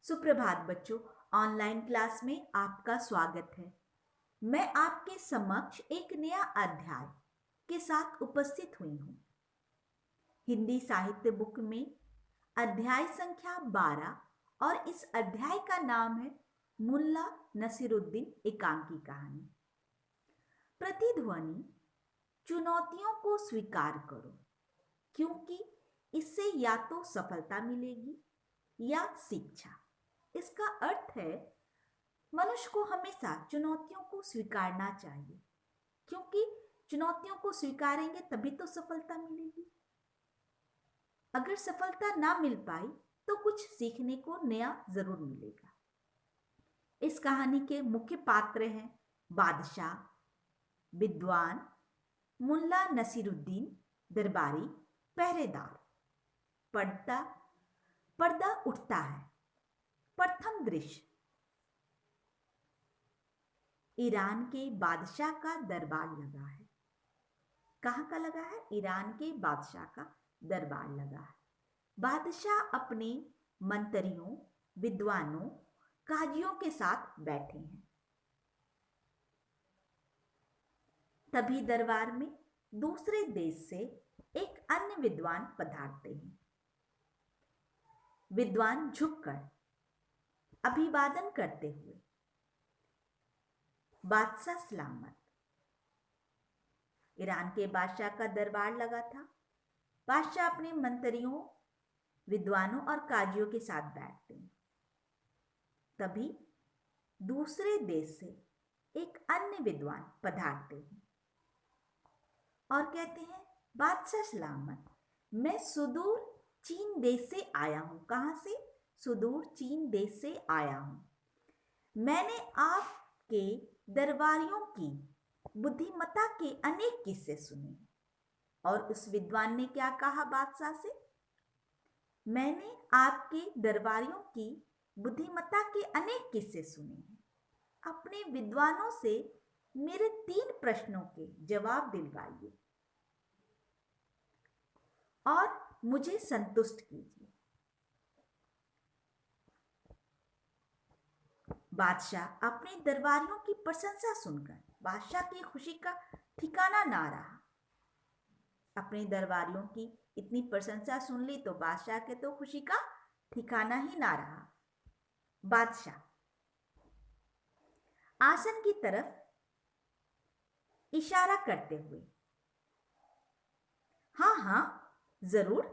सुप्रभात बच्चों। Online class में आपका स्वागत है। मैं आपके समक्ष एक नया अध्याय के साथ उपस्थित हुई हूँ। हिंदी साहित्य बुक में अध्याय संख्या 12 और इस अध्याय का नाम है मुल्ला नसीरुद्दीन एकांकी कहानी। प्रतिध्वनि: चुनौतियों को स्वीकार करो, क्योंकि इससे या तो सफलता मिलेगी या शिक्षा। इसका अर्थ है मनुष्य को हमेशा चुनौतियों को स्वीकारना चाहिए, क्योंकि चुनौतियों को स्वीकारेंगे तभी तो सफलता मिलेगी। अगर सफलता ना मिल पाई तो कुछ सीखने को नया जरूर मिलेगा। इस कहानी के मुख्य पात्र हैं बादशाह, विद्वान, मुल्ला नसीरुद्दीन, दरबारी, पहरेदार। पर्दा उठता है। प्रथम दृश्य: ईरान के बादशाह का दरबार लगा है। कहाँ का लगा है? ईरान के बादशाह का दरबार लगा है। बादशाह अपने मंत्रियों, विद्वानों, काजियों के साथ बैठे हैं। तभी दरबार में दूसरे देश से एक अन्य विद्वान पधारते हैं। विद्वान झुककर अभिवादन करते हुए: बादशाह सलामत। ईरान के बादशाह का दरबार लगा था। बादशाह अपने मंत्रियों, विद्वानों और काजियों के साथ बैठते हैं। तभी दूसरे देश से एक अन्य विद्वान पधारते हैं और कहते हैं, बादशाह सलामत, मैं सुदूर चीन देश से आया हूं। कहां से? सुदूर चीन देश से आया हूं। मैंने आपके दरबारियों की बुद्धिमत्ता के अनेक किस्से सुने। और उस विद्वान ने क्या कहा बादशाह से? मैंने आपके दरबारियों की बुद्धिमत्ता के अनेक किस्से सुने हैं। अपने विद्वानों से मेरे 3 प्रश्नों के जवाब दिलवाइए और मुझे संतुष्ट कीजिए। बादशाह अपने दरबारियों की प्रशंसा सुनकर बादशाह की खुशी का ठिकाना ना रहा। अपने दरबारियों की इतनी प्रशंसा सुन ली तो बादशाह के तो खुशी का ठिकाना ही ना रहा। बादशाह आसन की तरफ इशारा करते हुए: हाँ हाँ जरूर,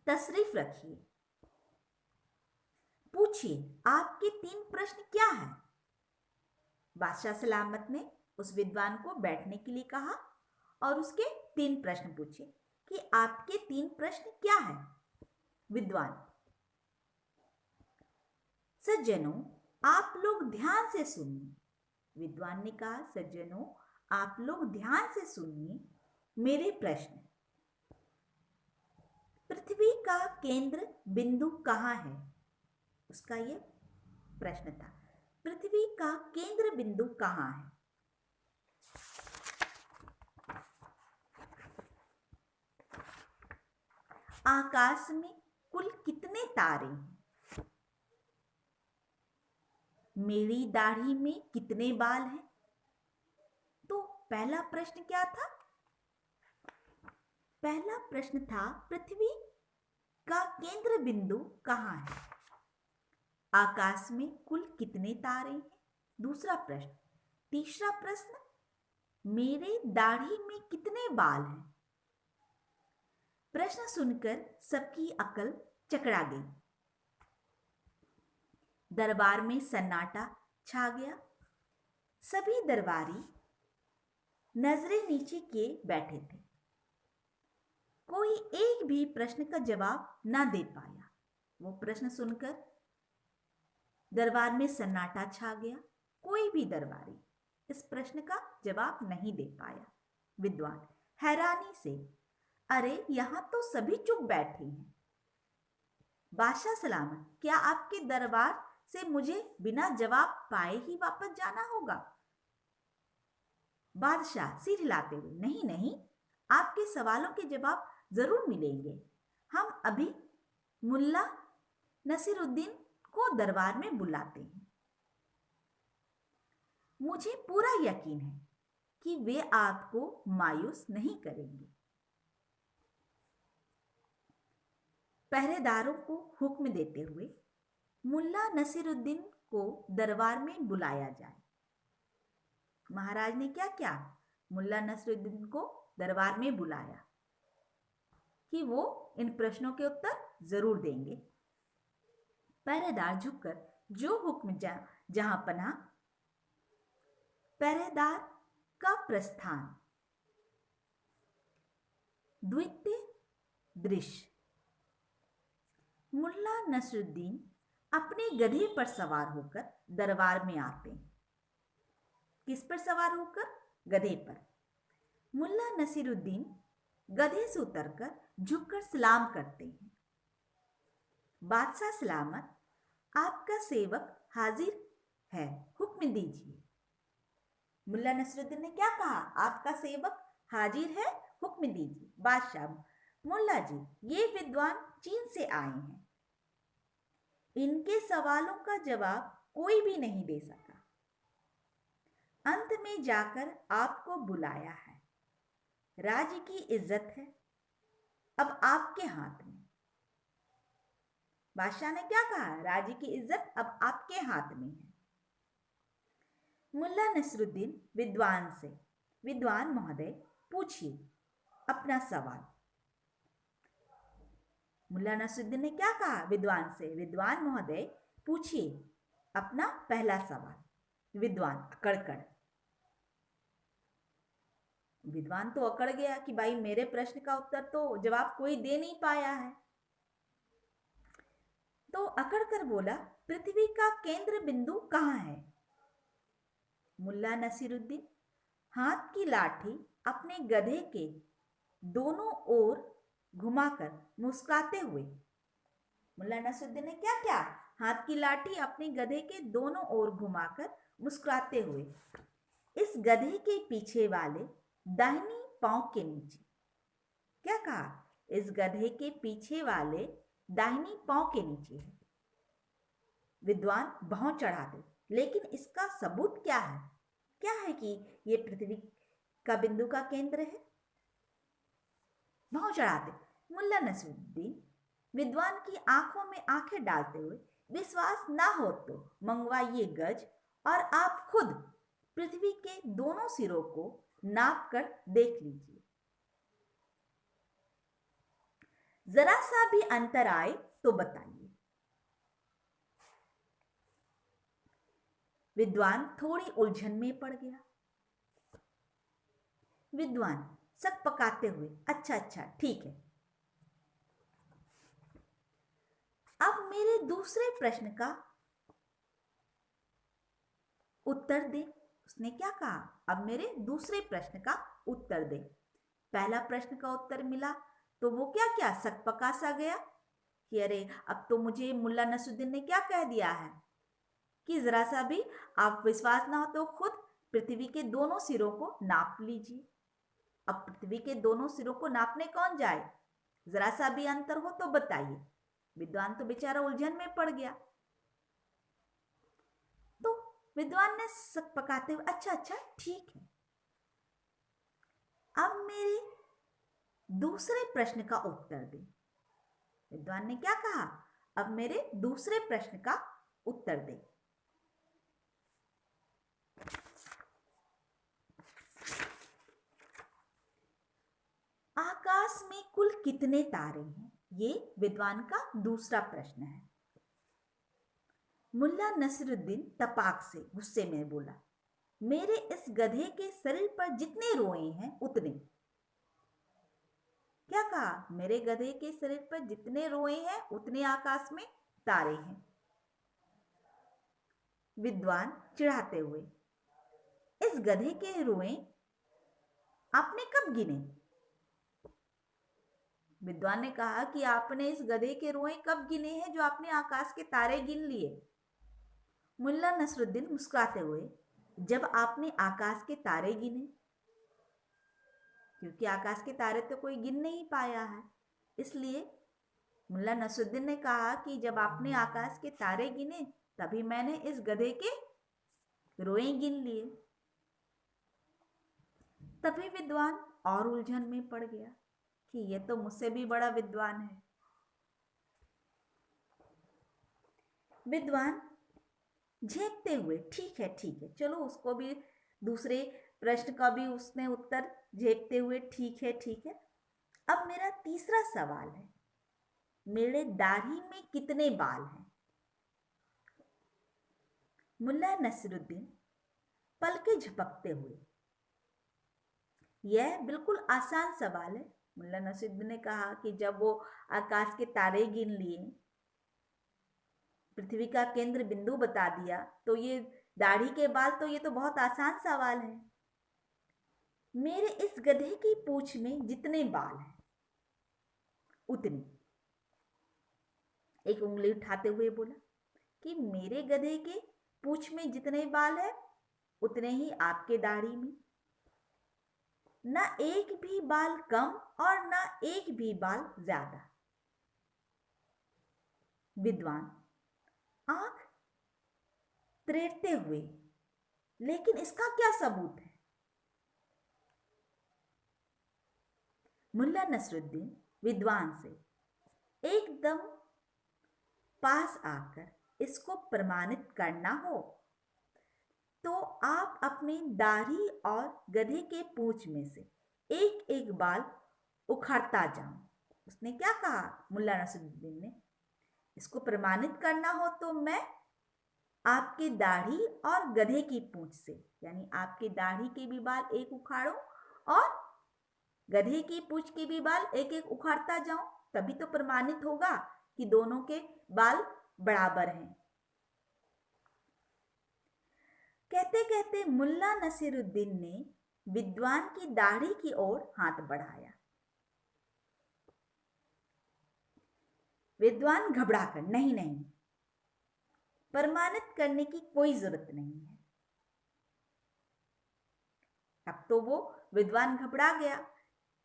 तशरीफ रखिए। पूछिए, आपके 3 प्रश्न क्या हैं? बादशाह सलामत ने उस विद्वान को बैठने के लिए कहा और उसके 3 प्रश्न पूछे कि आपके 3 प्रश्न क्या हैं? विद्वान: सज्जनों, आप लोग ध्यान से सुनिए। विद्वान ने कहा, सज्जनों, आप लोग ध्यान से सुनिए मेरे प्रश्न। पृथ्वी का केंद्र बिंदु कहाँ है? उसका यह प्रश्न था। पृथ्वी का केंद्र बिंदु कहाँ है? आकाश में कुल कितने तारे हैं? मेरी दाढ़ी में कितने बाल हैं? तो पहला प्रश्न क्या था? पहला प्रश्न था, पृथ्वी का केंद्र बिंदु कहाँ है? आकाश में कुल कितने तारे हैं? दूसरा प्रश्न। तीसरा प्रश्न, मेरे दाढ़ी में कितने बाल हैं? प्रश्न सुनकर सबकी अकल चकरा गई। दरबार में सन्नाटा छा गया। सभी दरबारी नजरें नीचे किए बैठे थे। कोई एक भी प्रश्न का जवाब ना दे पाया। वो प्रश्न सुनकर दरबार में सन्नाटा छा गया। कोई भी दरबारी इस प्रश्न का जवाब नहीं दे पाया। विद्वान हैरानी से, अरे यहां तो सभी चुप बैठे हैं। बादशाह सलामत, क्या आपके दरबार से मुझे बिना जवाब पाए ही वापस जाना होगा? बादशाह सिर हिलाते हुए: नहीं नहीं, आपके सवालों के जवाब जरूर मिलेंगे। हम अभी मुल्ला नसीरुद्दीन को दरबार में बुलाते हैं। मुझे पूरा यकीन है कि वे आपको मायूस नहीं करेंगे। पहरेदारों को हुक्म देते हुए मुल्ला नसीरुद्दीन को दरबार में बुलाया जाए। महाराज ने क्या किया? मुल्ला नसीरुद्दीन को दरबार में बुलाया कि वो इन प्रश्नों के उत्तर जरूर देंगे। पहरेदार झुककर जो हुक्म जहां पना। पहरेदार का प्रस्थान। द्वितीय दृश्य। मुल्ला नसरुद्दीन अपने गधे पर सवार होकर दरबार में आते हैं। किस पर सवार होकर? गधे पर। मुल्ला नसीरुद्दीन गधे से उतरकर झुककर सलाम करते हैं। बादशाह सलामत, आपका सेवक हाजिर है, हुक्म दीजिए। मुल्ला नसरुद्दीन ने क्या कहा? आपका सेवक हाजिर है, हुक्म दीजिए। बादशाह, मुल्ला जी, ये विद्वान चीन से आए हैं, इनके सवालों का जवाब कोई भी नहीं दे सका। अंत में जाकर आपको बुलाया है। राज्य की इज्जत है अब आपके हाथ में। बादशाह ने क्या कहा? राज्य की इज्जत अब आपके हाथ में है। मुल्ला नसरुद्दीन विद्वान से, विद्वान महोदय पूछिए अपना सवाल। मुल्ला नसरुद्दीन ने क्या कहा विद्वान से? विद्वान महोदय पूछिए अपना पहला सवाल। विद्वान अकड़कर, विद्वान तो अकड़ गया कि भाई मेरे प्रश्न का उत्तर तो जवाब कोई दे नहीं पाया है। तो अकड़ कर बोला, पृथ्वी का केंद्र बिंदु कहाँ है? मुल्ला नसीरुद्दीन हाथ की लाठी अपने गधे के दोनों ओर घुमाकर मुस्कुराते हुए, मुल्ला नसीरुद्दीन ने क्या किया? हाथ की लाठी अपने गधे के दोनों ओर घुमाकर मुस्कुराते हुए इस गधे के पीछे वाले दाहिनी पांव के नीचे, क्या कहा? इस गधे के पीछे वाले दाहिनी पांव के नीचे है। विद्वान भौं चढ़ाते, लेकिन इसका सबूत क्या है? क्या है कि ये पृथ्वी का बिंदु का केंद्र है? भौं चढ़ाते मुल्ला नसरुद्दीन विद्वान की आंखों में आंखें डालते हुए, विश्वास ना हो तो मंगवाइए गज और आप खुद पृथ्वी के दोनों सिरों को नाप कर देख लीजिए। जरा सा भी अंतर आए तो बताइए। विद्वान थोड़ी उलझन में पड़ गया। विद्वान सक पकाते हुए, अच्छा अच्छा ठीक है, अब मेरे दूसरे प्रश्न का उत्तर दे। उसने क्या कहा? अब मेरे दूसरे प्रश्न का उत्तर दे। पहला प्रश्न का उत्तर मिला तो वो क्या क्या सक पका सा गया कि अरे अब तो मुझे मुल्ला नसरुद्दीन ने क्या कह दिया है कि जरा सा भी आप विश्वास ना हो तो खुद पृथ्वी के दोनों सिरों को नाप लीजिए। अब पृथ्वी के दोनों सिरों को नापने कौन जाए? जरा सा भी अंतर हो तो बताइए। विद्वान तो बेचारा उलझन में पड़ गया। तो विद्वान ने सक पकाते हुए, अच्छा अच्छा ठीक है, अब मेरे दूसरे प्रश्न का उत्तर दे। विद्वान ने क्या कहा? अब मेरे दूसरे प्रश्न का उत्तर दे। आकाश में कुल कितने तारे हैं? ये विद्वान का दूसरा प्रश्न है। मुल्ला नसरुद्दीन तपाक से गुस्से में बोला, मेरे इस गधे के शरीर पर जितने रोए हैं उतने। क्या कहा? मेरे गधे के शरीर पर जितने रोए हैं उतने आकाश में तारे हैं। विद्वान चिढ़ाते हुए, इस गधे के रोए आपने कब गिने? विद्वान ने कहा कि आपने इस गधे के रोए कब गिने हैं जो आपने आकाश के तारे गिन लिए? मुल्ला नसरुद्दीन मुस्कुराते हुए, जब आपने आकाश के तारे गिने, क्योंकि आकाश के तारे तो कोई गिन नहीं पाया है, इसलिए मुल्ला नसरुद्दीन ने कहा कि जब आपने आकाश के तारे गिने तभी मैंने इस गधे के रोए गिन लिए। तभी विद्वान और उलझन में पड़ गया कि यह तो मुझसे भी बड़ा विद्वान है। विद्वान झेपते हुए ठीक है चलो, उसको भी दूसरे प्रश्न का भी उसने उत्तर झेपते हुए ठीक है। अब मेरा तीसरा सवाल है, मेरे दाढ़ी में कितने बाल हैं? मुल्ला नसरुद्दीन पलके झपकते हुए, यह बिल्कुल आसान सवाल है। मुल्ला नसरुद्दीन ने कहा कि जब वो आकाश के तारे गिन लिए, पृथ्वी का केंद्र बिंदु बता दिया, तो ये दाढ़ी के बाल, तो ये तो बहुत आसान सवाल है। मेरे इस गधे की पूंछ में जितने बाल हैं उतने, एक उंगली उठाते हुए बोला कि मेरे गधे के पूंछ में जितने बाल हैं उतने ही आपके दाढ़ी में, ना एक भी बाल कम और ना एक भी बाल ज्यादा। विद्वान आंख तरेड़ते हुए, लेकिन इसका क्या सबूत है? मुल्ला नसरुद्दीन विद्वान से एकदम पास आकर इसको प्रमाणित करना हो तो आप अपनी दाढ़ी और गधे के पूंछ में से एक एक बाल उखाड़ता जाओ। उसने क्या कहा मुल्ला नसरुद्दीन ने? इसको प्रमाणित करना हो तो मैं आपके दाढ़ी और गधे की पूंछ से, यानी आपके दाढ़ी के भी बाल एक उखाड़ूं और गधे की पूंछ के भी बाल एक एक उखाड़ता जाऊं, तभी तो प्रमाणित होगा कि दोनों के बाल बराबर हैं। कहते कहते मुल्ला नसीरुद्दीन ने विद्वान की दाढ़ी की ओर हाथ बढ़ाया। विद्वान घबराकर, नहीं नहीं, प्रमाणित करने की कोई जरूरत नहीं है। अब तो वो विद्वान घबरा गया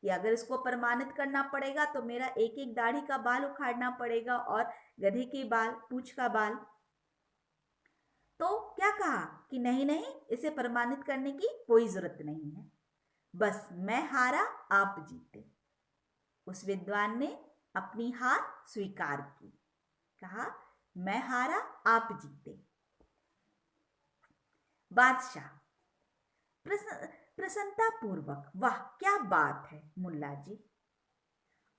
कि अगर इसको प्रमाणित करना पड़ेगा तो मेरा एक एक दाढ़ी का बाल उखाड़ना पड़ेगा और गधे के बाल, पूंछ का बाल। तो क्या कहा कि नहीं नहीं, इसे प्रमाणित करने की कोई जरूरत नहीं है, बस मैं हारा आप जीते। उस विद्वान ने अपनी हार स्वीकार की, कहा मैं हारा आप जीते। बादशाह प्रसन्नता पूर्वक, वाह क्या बात है मुल्ला जी,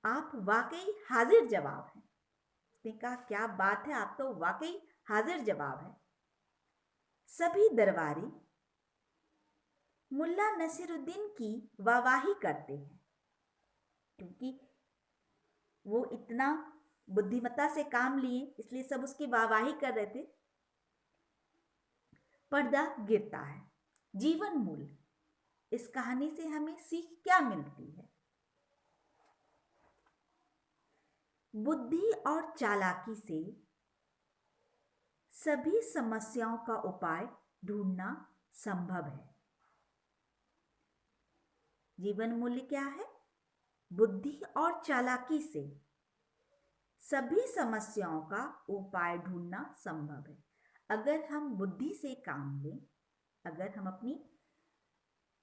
आप वाकई हाजिर जवाब हैं। उसने कहा क्या बात है, आप तो वाकई हाजिर जवाब है। सभी दरबारी मुल्ला नसीरुद्दीन की वाहवाही करते हैं, क्योंकि वो इतना बुद्धिमत्ता से काम लिए, इसलिए सब उसकी वाहवाही कर रहे थे। पर्दा गिरता है। जीवन मूल्य, इस कहानी से हमें सीख क्या मिलती है? बुद्धि और चालाकी से सभी समस्याओं का उपाय ढूंढना संभव है। जीवन मूल्य क्या है? बुद्धि और चालाकी से सभी समस्याओं का उपाय ढूंढना संभव है। अगर हम बुद्धि से काम लें, अगर हम अपनी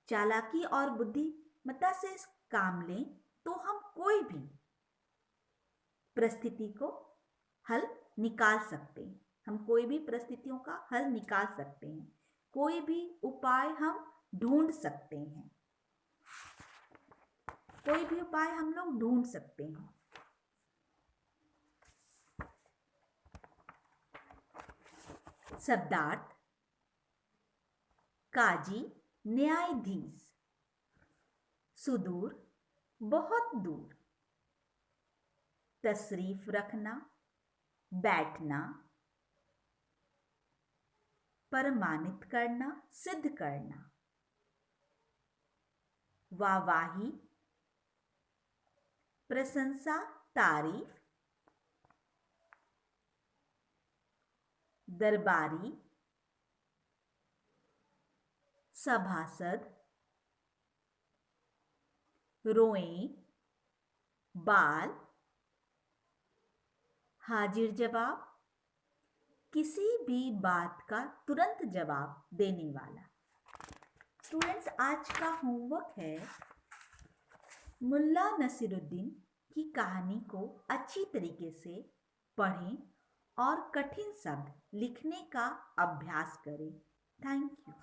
चालाकी और बुद्धिमत्ता से काम लें, तो हम कोई भी परिस्थिति को हल निकाल सकते हैं। हम कोई भी परिस्थितियों का हल निकाल सकते हैं, कोई भी उपाय हम ढूंढ सकते हैं, कोई भी उपाय हम लोग ढूंढ सकते हैं। शब्दार्थ, काजी न्यायाधीश, सुदूर बहुत दूर, तशरीफ रखना, बैठना, प्रमाणित करना, सिद्ध करना, वाहवाही, प्रशंसा, तारीफ, दरबारी, सभासद, रोएं, बाल, हाजिर जवाब, किसी भी बात का तुरंत जवाब देने वाला। स्टूडेंट्स, आज का होमवर्क है मुल्ला नसीरुद्दीन की कहानी को अच्छी तरीके से पढ़ें और कठिन शब्द लिखने का अभ्यास करें। Thank you.